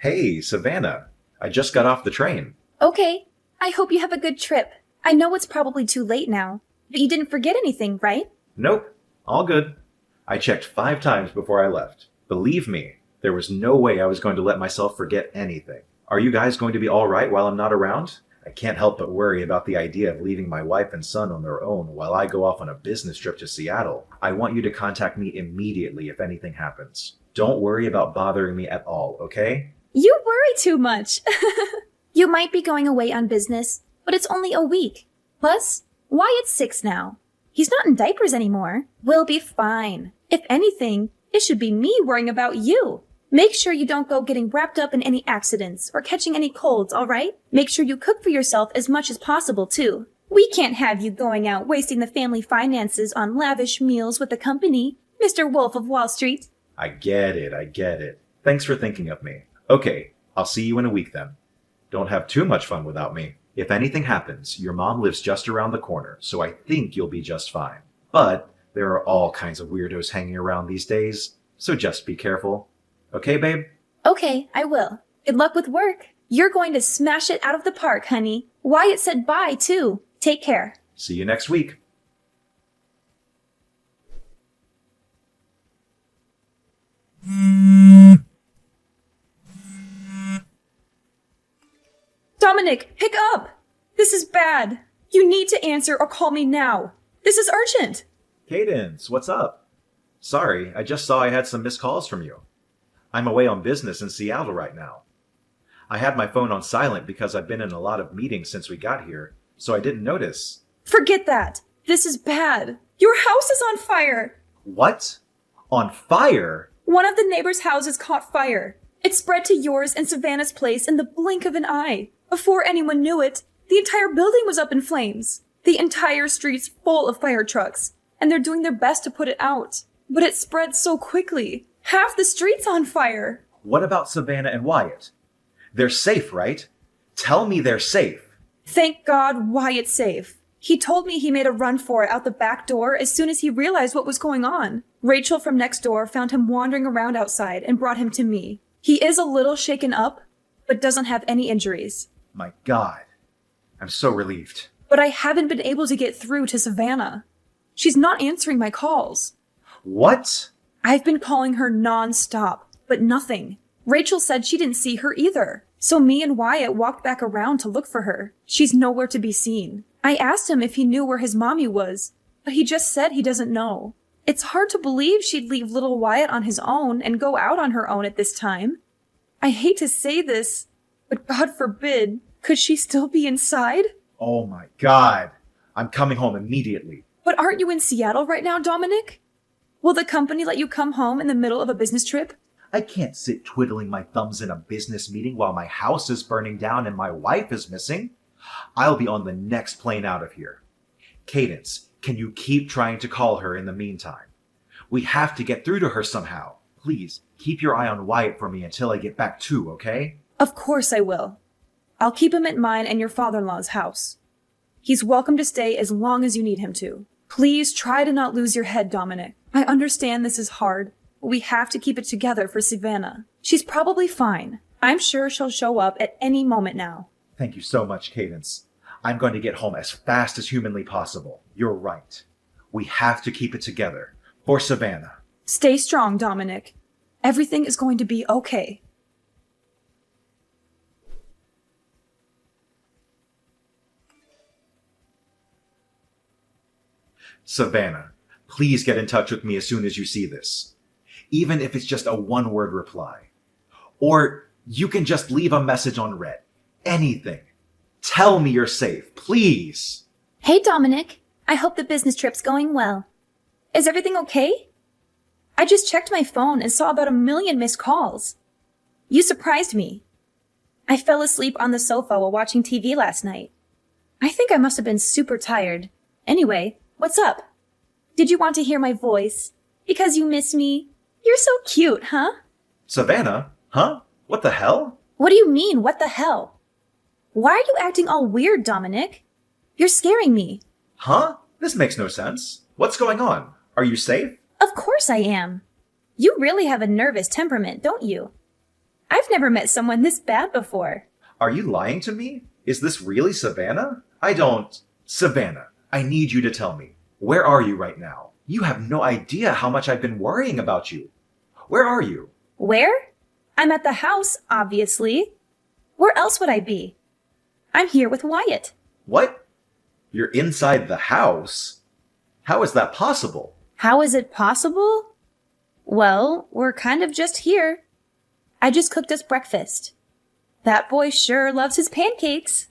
Hey, Savannah. I just got off the train. Okay, I hope you have a good trip. I know it's probably too late now, but you didn't forget anything, right? Nope, all good. I checked 5 times before I left. Believe me, there was no way I was going to let myself forget anything. Are you guys going to be all right while I'm not around? I can't help but worry about the idea of leaving my wife and son on their own while I go off on a business trip to Seattle. I want you to contact me immediately if anything happens. Don't worry about bothering me at all, okay? You worry too much. You might be going away on business, but it's only a week. Plus, Wyatt's 6 now. He's not in diapers anymore. We'll be fine. If anything, it should be me worrying about you. Make sure you don't go getting wrapped up in any accidents or catching any colds, all right? Make sure you cook for yourself as much as possible, too. We can't have you going out wasting the family finances on lavish meals with the company, Mr. Wolf of Wall Street. I get it. Thanks for thinking of me. Okay, I'll see you in a week then. Don't have too much fun without me. If anything happens, your mom lives just around the corner, so I think you'll be just fine. But there are all kinds of weirdos hanging around these days, so just be careful. Okay, babe? Okay, I will. Good luck with work. You're going to smash it out of the park, honey. Wyatt said bye, too. Take care. See you next week. Dominic, pick up! This is bad. You need to answer or call me now. This is urgent. Cadence, what's up? Sorry, I just saw I had some missed calls from you. I'm away on business in Seattle right now. I had my phone on silent because I've been in a lot of meetings since we got here, so I didn't notice. Forget that. This is bad. Your house is on fire. What? On fire? One of the neighbors' houses caught fire. It spread to yours and Savannah's place in the blink of an eye. Before anyone knew it, the entire building was up in flames. The entire street's full of fire trucks, and they're doing their best to put it out. But it spread so quickly. Half the street's on fire. What about Savannah and Wyatt? They're safe, right? Tell me they're safe. Thank God Wyatt's safe. He told me he made a run for it out the back door as soon as he realized what was going on. Rachel from next door found him wandering around outside and brought him to me. He is a little shaken up, but doesn't have any injuries. My God. I'm so relieved. But I haven't been able to get through to Savannah. She's not answering my calls. What? I've been calling her non-stop, but nothing. Rachel said she didn't see her either. So me and Wyatt walked back around to look for her. She's nowhere to be seen. I asked him if he knew where his mommy was, but he just said he doesn't know. It's hard to believe she'd leave little Wyatt on his own and go out on her own at this time. I hate to say this, but God forbid, could she still be inside? Oh my God. I'm coming home immediately. But aren't you in Seattle right now, Dominic? Will the company let you come home in the middle of a business trip? I can't sit twiddling my thumbs in a business meeting while my house is burning down and my wife is missing. I'll be on the next plane out of here. Cadence, can you keep trying to call her in the meantime? We have to get through to her somehow. Please, keep your eye on Wyatt for me until I get back too, okay? Of course I will. I'll keep him at mine and your father-in-law's house. He's welcome to stay as long as you need him to. Please try to not lose your head, Dominic. I understand this is hard, but we have to keep it together for Savannah. She's probably fine. I'm sure she'll show up at any moment now. Thank you so much, Cadence. I'm going to get home as fast as humanly possible. You're right. We have to keep it together. For Savannah. Stay strong, Dominic. Everything is going to be okay. Savannah, please get in touch with me as soon as you see this. Even if it's just a one-word reply. Or you can just leave a message on red. Anything. Tell me you're safe, please. Hey, Dominic. I hope the business trip's going well. Is everything okay? I just checked my phone and saw about 1,000,000 missed calls. You surprised me. I fell asleep on the sofa while watching TV last night. I think I must have been super tired. Anyway, what's up? Did you want to hear my voice? Because you miss me? You're so cute, huh? Savannah? Huh? What the hell? What do you mean, what the hell? Why are you acting all weird, Dominic? You're scaring me. Huh? This makes no sense. What's going on? Are you safe? Of course I am. You really have a nervous temperament, don't you? I've never met someone this bad before. Are you lying to me? Is this really Savannah? Savannah, I need you to tell me. Where are you right now? You have no idea how much I've been worrying about you. Where are you? Where? I'm at the house, obviously. Where else would I be? I'm here with Wyatt. What? You're inside the house? How is that possible? How is it possible? Well, we're kind of just here. I just cooked us breakfast. That boy sure loves his pancakes.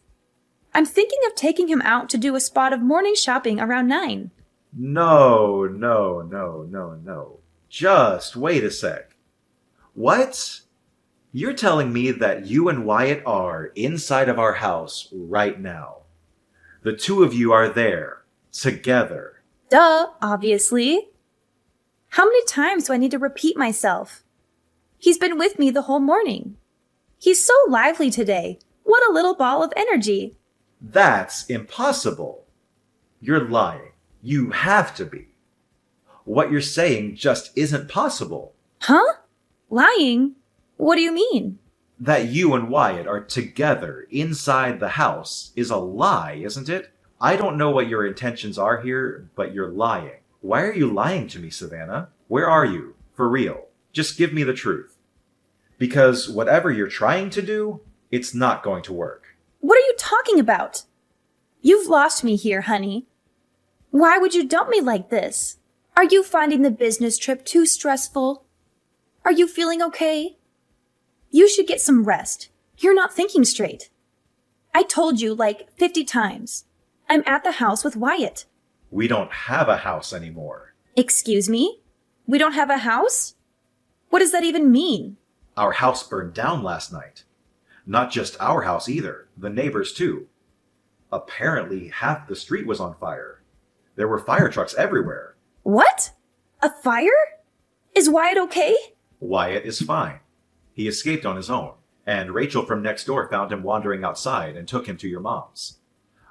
I'm thinking of taking him out to do a spot of morning shopping around 9. No. Just wait a sec. What? You're telling me that you and Wyatt are inside of our house right now. The two of you are there, together. Duh, obviously. How many times do I need to repeat myself? He's been with me the whole morning. He's so lively today. What a little ball of energy. That's impossible. You're lying. You have to be. What you're saying just isn't possible. Huh? Lying? What do you mean? That you and Wyatt are together inside the house is a lie, isn't it? I don't know what your intentions are here, but you're lying. Why are you lying to me, Savannah? Where are you? For real. Just give me the truth. Because whatever you're trying to do, it's not going to work. What are you talking about? You've lost me here, honey. Why would you dump me like this? Are you finding the business trip too stressful? Are you feeling okay? You should get some rest. You're not thinking straight. I told you like 50 times. I'm at the house with Wyatt. We don't have a house anymore. Excuse me? We don't have a house? What does that even mean? Our house burned down last night. Not just our house either, the neighbors too. Apparently, half the street was on fire. There were fire trucks everywhere. What? A fire? Is Wyatt okay? Wyatt is fine. He escaped on his own, and Rachel from next door found him wandering outside and took him to your mom's.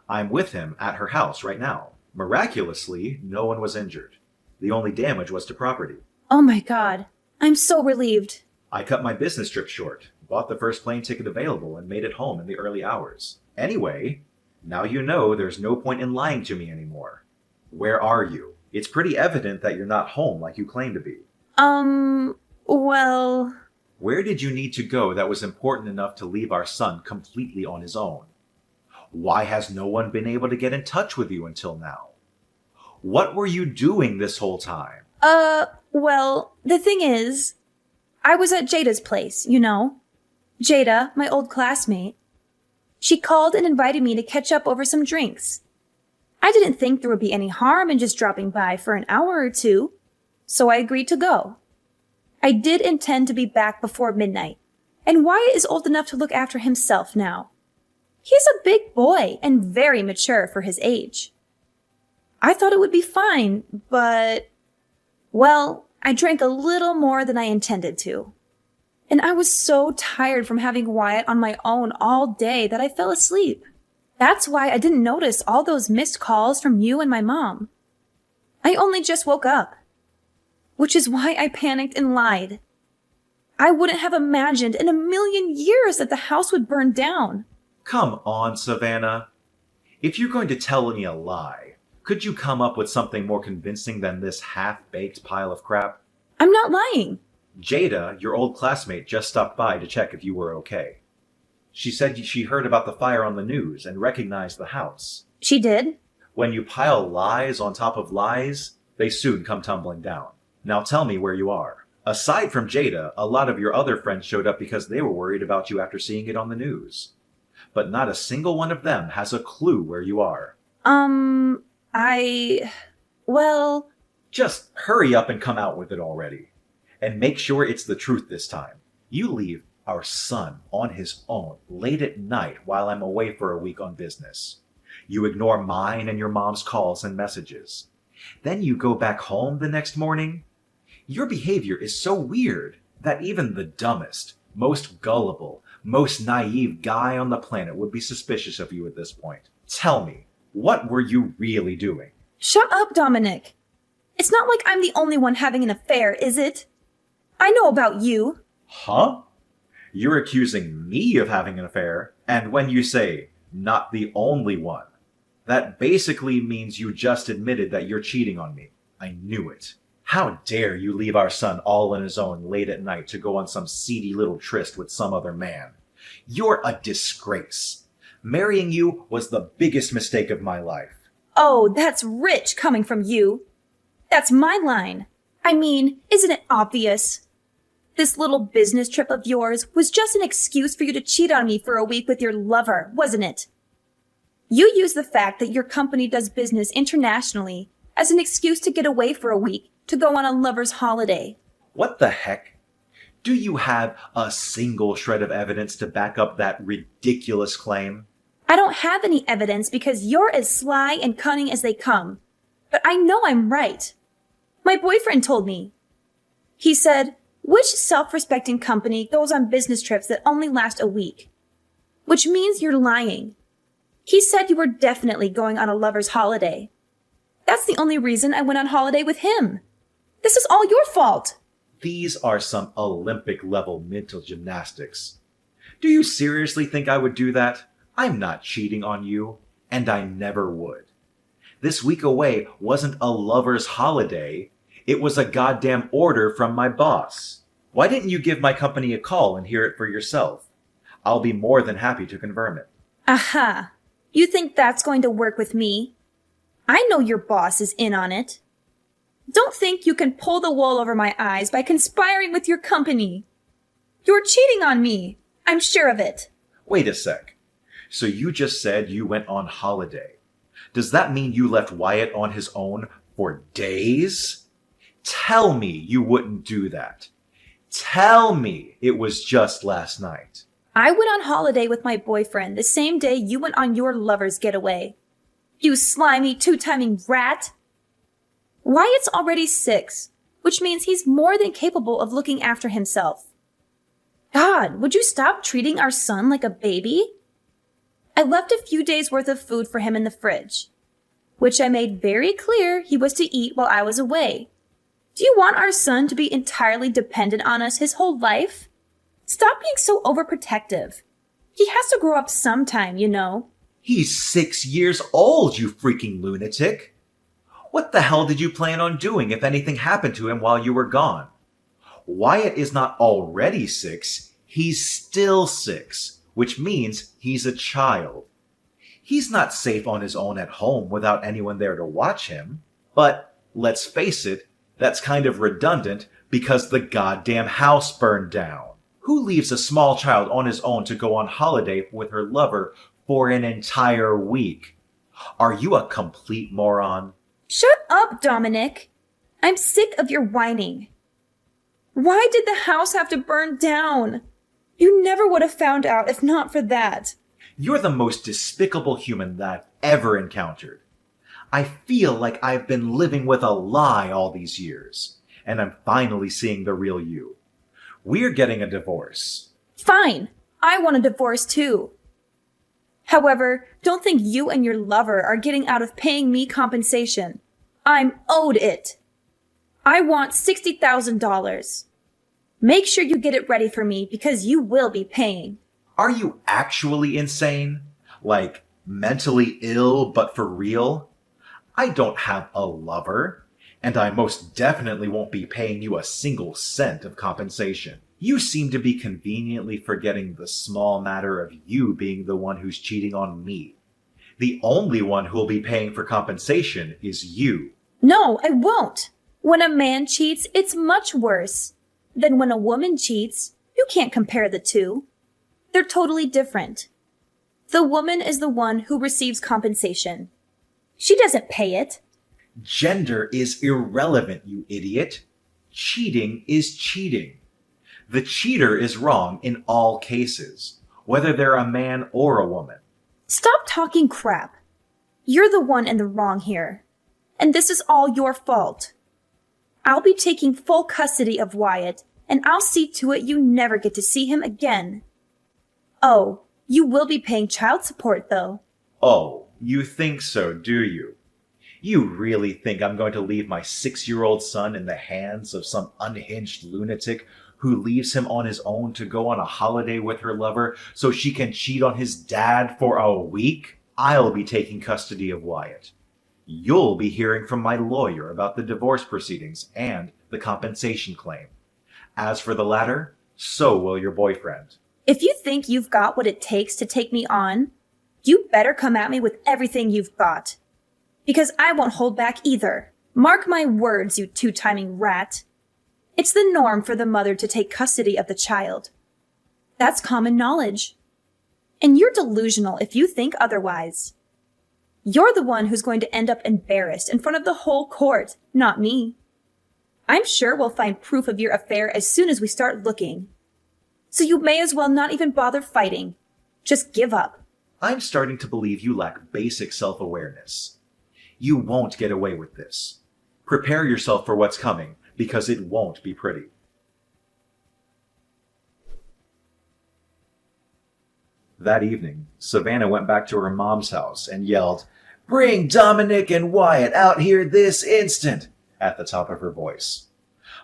I'm with him at her house right now. Miraculously, no one was injured. The only damage was to property. Oh my God. I'm so relieved. I cut my business trip short, bought the first plane ticket available, and made it home in the early hours. Anyway, now you know there's no point in lying to me anymore. Where are you? It's pretty evident that you're not home like you claim to be. Well... Where did you need to go that was important enough to leave our son completely on his own? Why has no one been able to get in touch with you until now? What were you doing this whole time? Well, the thing is, I was at Jada's place, you know. Jada, my old classmate. She called and invited me to catch up over some drinks. I didn't think there would be any harm in just dropping by for an hour or two, so I agreed to go. I did intend to be back before midnight, and Wyatt is old enough to look after himself now. He's a big boy and very mature for his age. I thought it would be fine, but... Well, I drank a little more than I intended to. And I was so tired from having Wyatt on my own all day that I fell asleep. That's why I didn't notice all those missed calls from you and my mom. I only just woke up. Which is why I panicked and lied. I wouldn't have imagined in a million years that the house would burn down. Come on, Savannah. If you're going to tell me a lie, could you come up with something more convincing than this half-baked pile of crap? I'm not lying. Jada, your old classmate, just stopped by to check if you were okay. She said she heard about the fire on the news and recognized the house. She did? When you pile lies on top of lies, they soon come tumbling down. Now tell me where you are. Aside from Jada, a lot of your other friends showed up because they were worried about you after seeing it on the news. But not a single one of them has a clue where you are. Well... Just hurry up and come out with it already. And make sure it's the truth this time. You leave our son on his own late at night while I'm away for a week on business. You ignore mine and your mom's calls and messages. Then you go back home the next morning. Your behavior is so weird that even the dumbest, most gullible, most naive guy on the planet would be suspicious of you at this point. Tell me, what were you really doing? Shut up, Dominic. It's not like I'm the only one having an affair, is it? I know about you. Huh? You're accusing me of having an affair, and when you say, not the only one, that basically means you just admitted that you're cheating on me. I knew it. How dare you leave our son all on his own late at night to go on some seedy little tryst with some other man? You're a disgrace. Marrying you was the biggest mistake of my life. Oh, that's rich coming from you. That's my line. I mean, isn't it obvious? This little business trip of yours was just an excuse for you to cheat on me for a week with your lover, wasn't it? You used the fact that your company does business internationally as an excuse to get away for a week to go on a lover's holiday. What the heck? Do you have a single shred of evidence to back up that ridiculous claim? I don't have any evidence because you're as sly and cunning as they come. But I know I'm right. My boyfriend told me. He said, which self-respecting company goes on business trips that only last a week? Which means you're lying. He said you were definitely going on a lover's holiday. That's the only reason I went on holiday with him. This is all your fault. These are some Olympic-level mental gymnastics. Do you seriously think I would do that? I'm not cheating on you, and I never would. This week away wasn't a lover's holiday. It was a goddamn order from my boss. Why didn't you give my company a call and hear it for yourself? I'll be more than happy to confirm it. Aha! You think that's going to work with me? I know your boss is in on it. Don't think you can pull the wool over my eyes by conspiring with your company. You're cheating on me. I'm sure of it. Wait a sec. So you just said you went on holiday. Does that mean you left Wyatt on his own for days? Tell me you wouldn't do that. Tell me it was just last night. I went on holiday with my boyfriend the same day you went on your lover's getaway. You slimy, two-timing rat. Wyatt's already 6, which means he's more than capable of looking after himself. God, would you stop treating our son like a baby? I left a few days' worth of food for him in the fridge, which I made very clear he was to eat while I was away. Do you want our son to be entirely dependent on us his whole life? Stop being so overprotective. He has to grow up sometime, you know. He's 6 years old, you freaking lunatic. What the hell did you plan on doing if anything happened to him while you were gone? Wyatt is not already 6, he's still 6, which means he's a child. He's not safe on his own at home without anyone there to watch him. But let's face it, that's kind of redundant because the goddamn house burned down. Who leaves a small child on his own to go on holiday with her lover for an entire week? Are you a complete moron? Shut up, Dominic. I'm sick of your whining. Why did the house have to burn down? You never would have found out if not for that. You're the most despicable human that I've ever encountered. I feel like I've been living with a lie all these years, and I'm finally seeing the real you. We're getting a divorce. Fine. I want a divorce too. However, don't think you and your lover are getting out of paying me compensation. I'm owed it. I want $60,000. Make sure you get it ready for me because you will be paying. Are you actually insane? Like, mentally ill but for real? I don't have a lover, and I most definitely won't be paying you a single cent of compensation. You seem to be conveniently forgetting the small matter of you being the one who's cheating on me. The only one who'll be paying for compensation is you. No, I won't. When a man cheats, it's much worse. Then when a woman cheats, you can't compare the two. They're totally different. The woman is the one who receives compensation. She doesn't pay it. Gender is irrelevant, you idiot. Cheating is cheating. The cheater is wrong in all cases, whether they're a man or a woman. Stop talking crap. You're the one in the wrong here. And this is all your fault. I'll be taking full custody of Wyatt, and I'll see to it you never get to see him again. Oh, you will be paying child support, though. Oh, you think so, do you? You really think I'm going to leave my 6-year-old son in the hands of some unhinged lunatic who leaves him on his own to go on a holiday with her lover so she can cheat on his dad for a week? I'll be taking custody of Wyatt. You'll be hearing from my lawyer about the divorce proceedings and the compensation claim. As for the latter, so will your boyfriend. If you think you've got what it takes to take me on, you better come at me with everything you've got. Because I won't hold back either. Mark my words, you two-timing rat. It's the norm for the mother to take custody of the child. That's common knowledge. And you're delusional if you think otherwise. You're the one who's going to end up embarrassed in front of the whole court, not me. I'm sure we'll find proof of your affair as soon as we start looking. So you may as well not even bother fighting. Just give up. I'm starting to believe you lack basic self-awareness. You won't get away with this. Prepare yourself for what's coming, because it won't be pretty. That evening, Savannah went back to her mom's house and yelled, "Bring Dominic and Wyatt out here this instant!" at the top of her voice.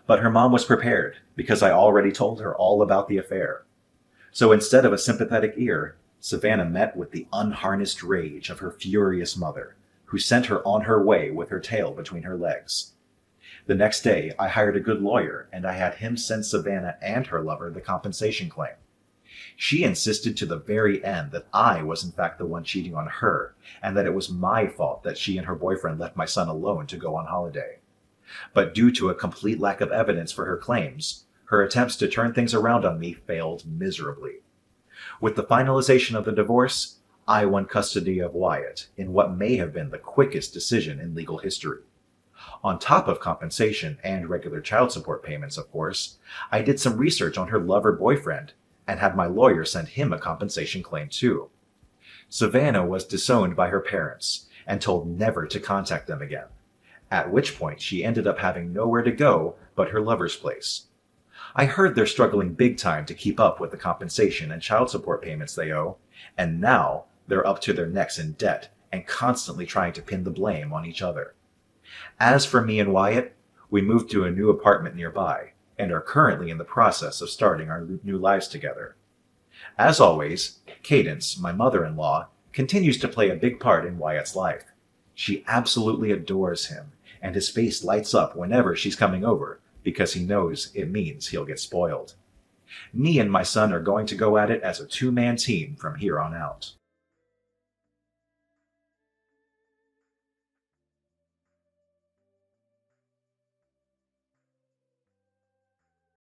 But her mom was prepared, because I already told her all about the affair. So instead of a sympathetic ear, Savannah met with the unharnessed rage of her furious mother, who sent her on her way with her tail between her legs. The next day, I hired a good lawyer, and I had him send Savannah and her lover the compensation claim. She insisted to the very end that I was in fact the one cheating on her, and that it was my fault that she and her boyfriend left my son alone to go on holiday. But due to a complete lack of evidence for her claims, her attempts to turn things around on me failed miserably. With the finalization of the divorce, I won custody of Wyatt in what may have been the quickest decision in legal history. On top of compensation and regular child support payments, of course, I did some research on her lover-boyfriend and had my lawyer send him a compensation claim too. Savannah was disowned by her parents and told never to contact them again, at which point she ended up having nowhere to go but her lover's place. I heard they're struggling big time to keep up with the compensation and child support payments they owe, and now they're up to their necks in debt and constantly trying to pin the blame on each other. As for me and Wyatt, we moved to a new apartment nearby and are currently in the process of starting our new lives together. As always, Cadence, my mother-in-law, continues to play a big part in Wyatt's life. She absolutely adores him, and his face lights up whenever she's coming over because he knows it means he'll get spoiled. Me and my son are going to go at it as a two-man team from here on out.